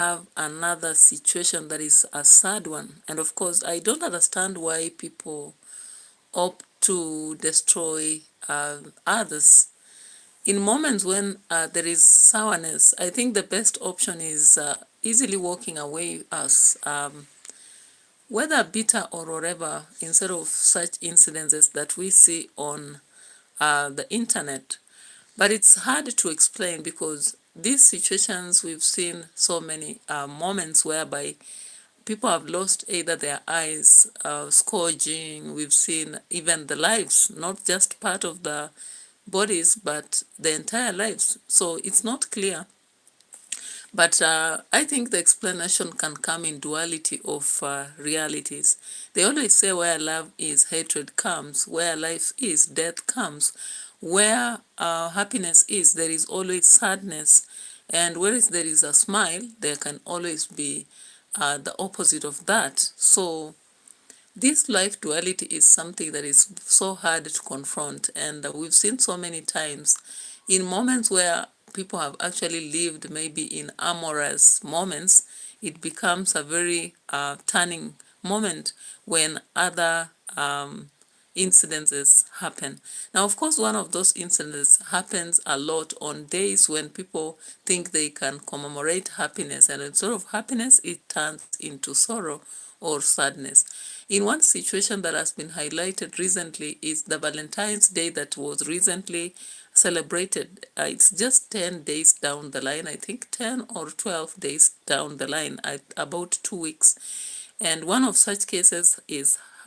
have another situation that is a sad one. And of course, I don't understand why people opt to destroy others. In moments when there is sourness, I think the best option is easily walking away as whether bitter or whatever, instead of such incidences that we see on the internet. But it's hard to explain because these situations, we've seen so many moments whereby people have lost either their eyes, scourging, we've seen even the lives, not just part of the bodies, but the entire lives. So it's not clear. But I think the explanation can come in duality of realities. They always say where love is, hatred comes. Where life is, death comes. Where happiness is, there is always sadness. And where there is a smile, there can always be the opposite of that. So this life duality is something that is so hard to confront, and we've seen so many times in moments where people have actually lived maybe in amorous moments, it becomes a very turning moment when other incidences happen. Now, of course, one of those incidents happens a lot on days when people think they can commemorate happiness, and instead of happiness, it turns into sorrow or sadness. In one situation that has been highlighted recently is the Valentine's Day that was recently celebrated. It's just 10 days down the line, I think 10 or 12 days down the line, about 2 weeks. And one of such cases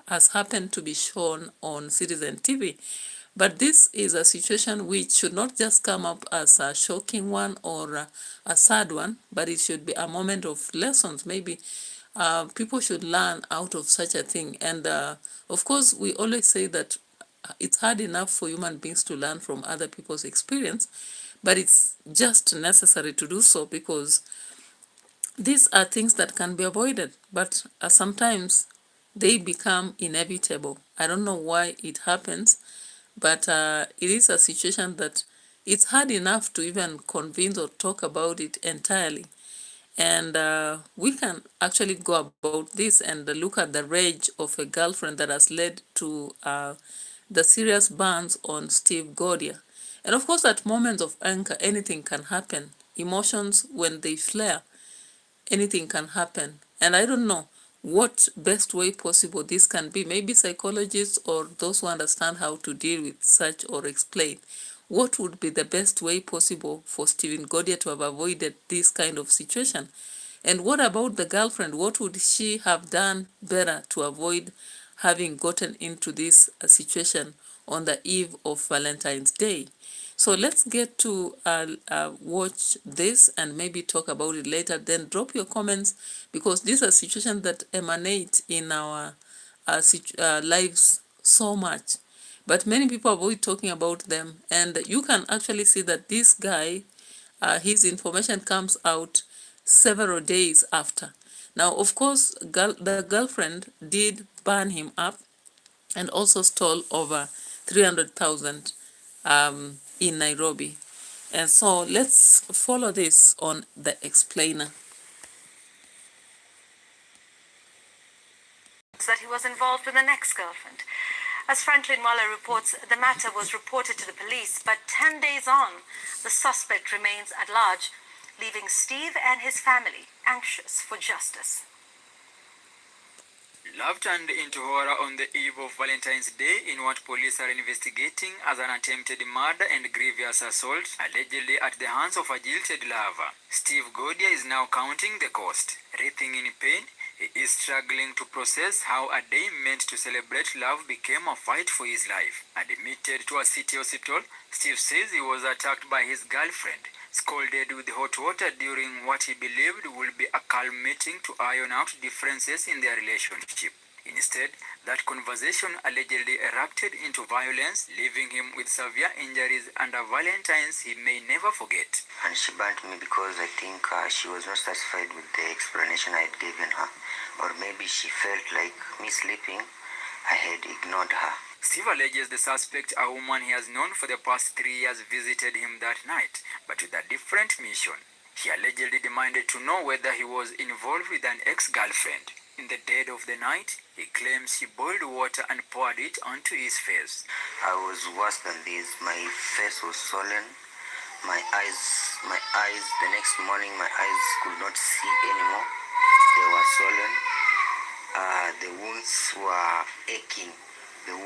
has happened to be shown on Citizen TV. But this is a situation which should not just come up as a shocking one or a sad one, but it should be a moment of lessons. Maybe people should learn out of such a thing. And of course, we always say that it's hard enough for human beings to learn from other people's experience, but it's just necessary to do so because these are things that can be avoided, but sometimes they become inevitable. I don't know why it happens, but it is a situation that it's hard enough to even convince or talk about it entirely. And we can actually go about this and look at the rage of a girlfriend that has led to the serious bans on Steve Gaudia. And of course, at moments of anger, anything can happen. Emotions, when they flare, anything can happen. And I don't know what best way possible this can be. Maybe psychologists or those who understand how to deal with such or explain what would be the best way possible for Stephen Gaudia to have avoided this kind of situation. And what about the girlfriend? What would she have done better to avoid having gotten into this situation on the eve of Valentine's Day? So let's get to watch this and maybe talk about it later. Then drop your comments because these are situations that emanate in our lives so much. But many people avoid talking about them. And you can actually see that this guy, his information comes out several days after. Now, of course, the girlfriend did burn him up and also stole over 300,000 in Nairobi. And so let's follow this on the explainer. That he was involved with an ex-girlfriend. As Franklin Waller reports, the matter was reported to the police, but 10 days on, the suspect remains at large, leaving Steve and his family anxious for justice. Love turned into horror on the eve of Valentine's Day in what police are investigating as an attempted murder and grievous assault, allegedly at the hands of a jilted lover. Steve Gaudia is now counting the cost. Writhing in pain, he is struggling to process how a day meant to celebrate love became a fight for his life. Admitted to a city hospital, Steve says he was attacked by his girlfriend, scalded with hot water during what he believed would be a calm meeting to iron out differences in their relationship. Instead, that conversation allegedly erupted into violence, leaving him with severe injuries and a Valentine's he may never forget. And she burnt me because I think she was not satisfied with the explanation I had given her. Or maybe she felt like me sleeping, I had ignored her. Steve alleges the suspect, a woman he has known for the past 3 years, visited him that night, but with a different mission. He allegedly demanded to know whether he was involved with an ex-girlfriend. In the dead of the night, he claims he boiled water and poured it onto his face. I was worse than this. My face was swollen. My eyes, the next morning, my eyes could not see anymore. They were swollen. The wounds were aching. The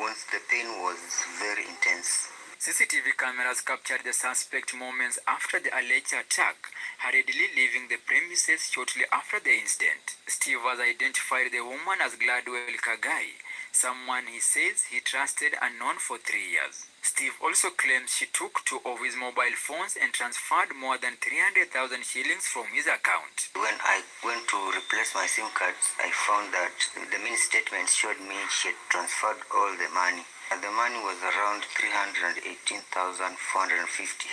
pain was very intense. CCTV cameras captured the suspect moments after the alleged attack, hurriedly leaving the premises shortly after the incident. Steve has identified the woman as Gladwell Kagai, someone he says he trusted and known for 3 years. Steve also claims she took 2 of his mobile phones and transferred more than 300,000 shillings from his account. When I went to replace my SIM cards, I found that the mini statement showed me she had transferred all the money. And the money was around 318,450.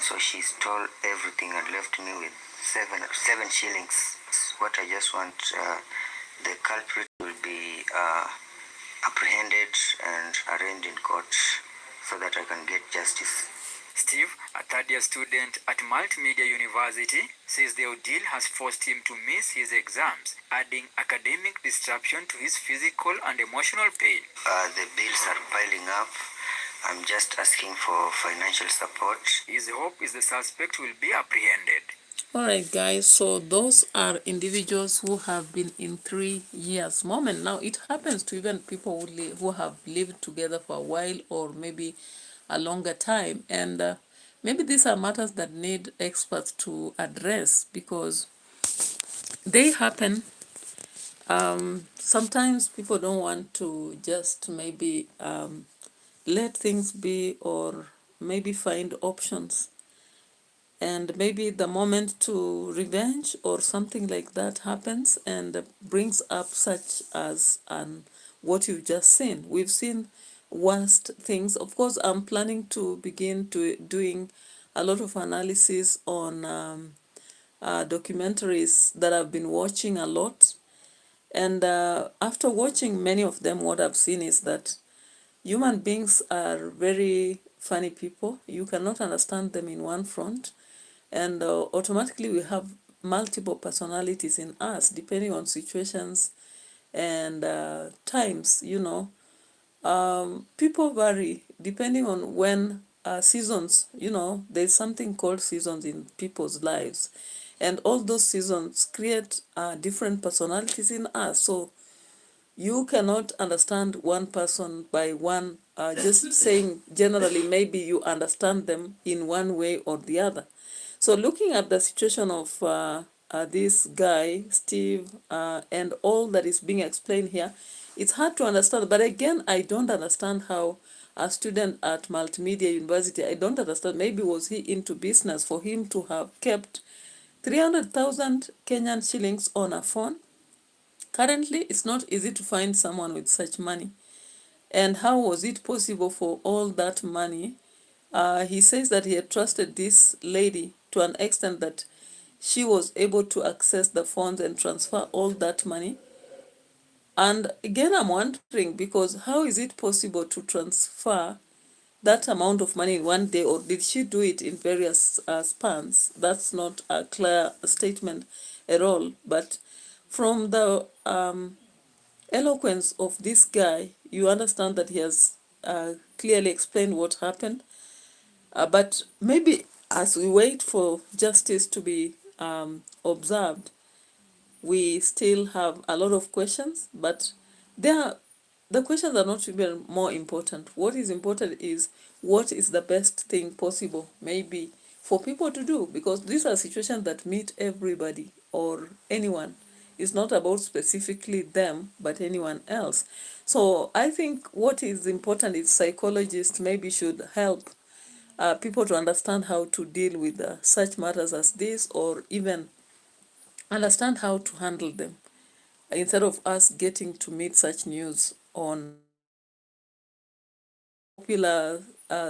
So she stole everything and left me with seven shillings. What I just want, the culprit will be apprehended and arraigned in court so that I can get justice. Steve, a third-year student at Multimedia University, says the ordeal has forced him to miss his exams, adding academic disruption to his physical and emotional pain. The bills are piling up. I'm just asking for financial support. His hope is the suspect will be apprehended. Alright guys, so those are individuals who have been in 3 years moment. Now it happens to even people who have lived together for a while or maybe a longer time, and maybe these are matters that need experts to address because they happen. Sometimes people don't want to just maybe let things be or maybe find options, and maybe the moment to revenge or something like that happens and brings up such as what you've just seen. We've seen worst things. Of course, I'm planning to begin to doing a lot of analysis on documentaries that I've been watching a lot, and after watching many of them, what I've seen is that human beings are very funny people. You cannot understand them in one front, and automatically we have multiple personalities in us depending on situations and times. People vary depending on when seasons. There's something called seasons in people's lives, and all those seasons create different personalities in us. So you cannot understand one person by one, just saying generally, maybe you understand them in one way or the other. So looking at the situation of this guy, Steve, and all that is being explained here, it's hard to understand. But again, I don't understand how a student at Multimedia University, I don't understand, maybe was he into business for him to have kept 300,000 Kenyan shillings on a phone? Currently, it's not easy to find someone with such money. And how was it possible for all that money? He says that he had trusted this lady to an extent that she was able to access the funds and transfer all that money. And again, I'm wondering, because how is it possible to transfer that amount of money in one day, or did she do it in various spans? That's not a clear statement at all. But from the eloquence of this guy, you understand that he has clearly explained what happened. But maybe as we wait for justice to be observed, we still have a lot of questions. But the questions are not even more important. What is important is what is the best thing possible, maybe, for people to do, because these are situations that meet everybody or anyone. It's not about specifically them, but anyone else. So I think what is important is psychologists maybe should help people to understand how to deal with such matters as this, or even understand how to handle them, instead of us getting to meet such news on popular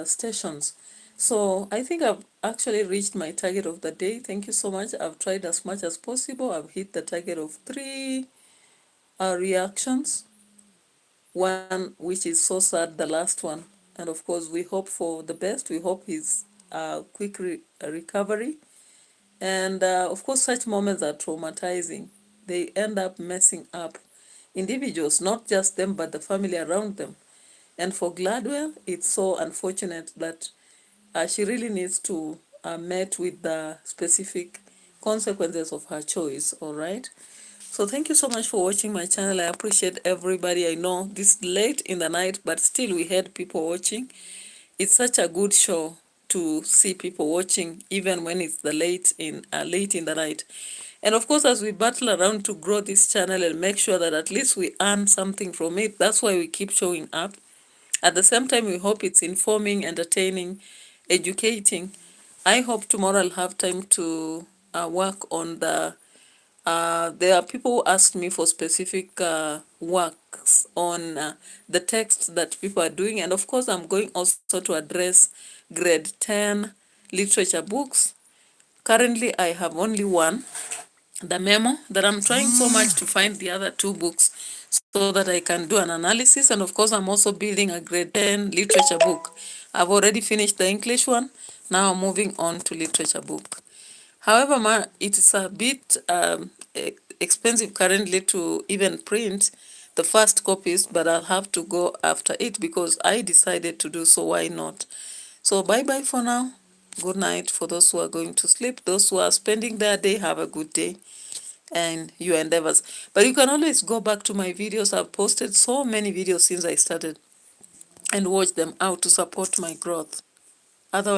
stations. So I think I've actually reached my target of the day. Thank you so much. I've tried as much as possible. I've hit the target of 3 reactions, one which is so sad, the last one. And of course, we hope for the best. We hope his quick recovery. And of course, such moments are traumatizing. They end up messing up individuals, not just them, but the family around them. And for Gladwell, it's so unfortunate that she really needs to meet with the specific consequences of her choice, all right? So thank you so much for watching my channel. I appreciate everybody. I know this late in the night, but still we had people watching. It's such a good show to see people watching, even when it's the late in the night. And of course, as we battle around to grow this channel and make sure that at least we earn something from it, that's why we keep showing up. At the same time, we hope it's informing, entertaining, educating. I hope tomorrow I'll have time to work on there are people who ask me for specific works on the text that people are doing. And of course, I'm going also to address grade 10 literature books. Currently, I have only one, the memo, that I'm trying so much to find the other two books so that I can do an analysis. And of course, I'm also building a grade 10 literature book. I've already finished the English one. Now I'm moving on to literature book. However, it is a bit expensive currently to even print the first copies, but I'll have to go after it because I decided to do so. Why not? So bye-bye for now. Good night for those who are going to sleep. Those who are spending their day, have a good day and your endeavors. But you can always go back to my videos. I've posted so many videos since I started and watch them out to support my growth. Otherwise,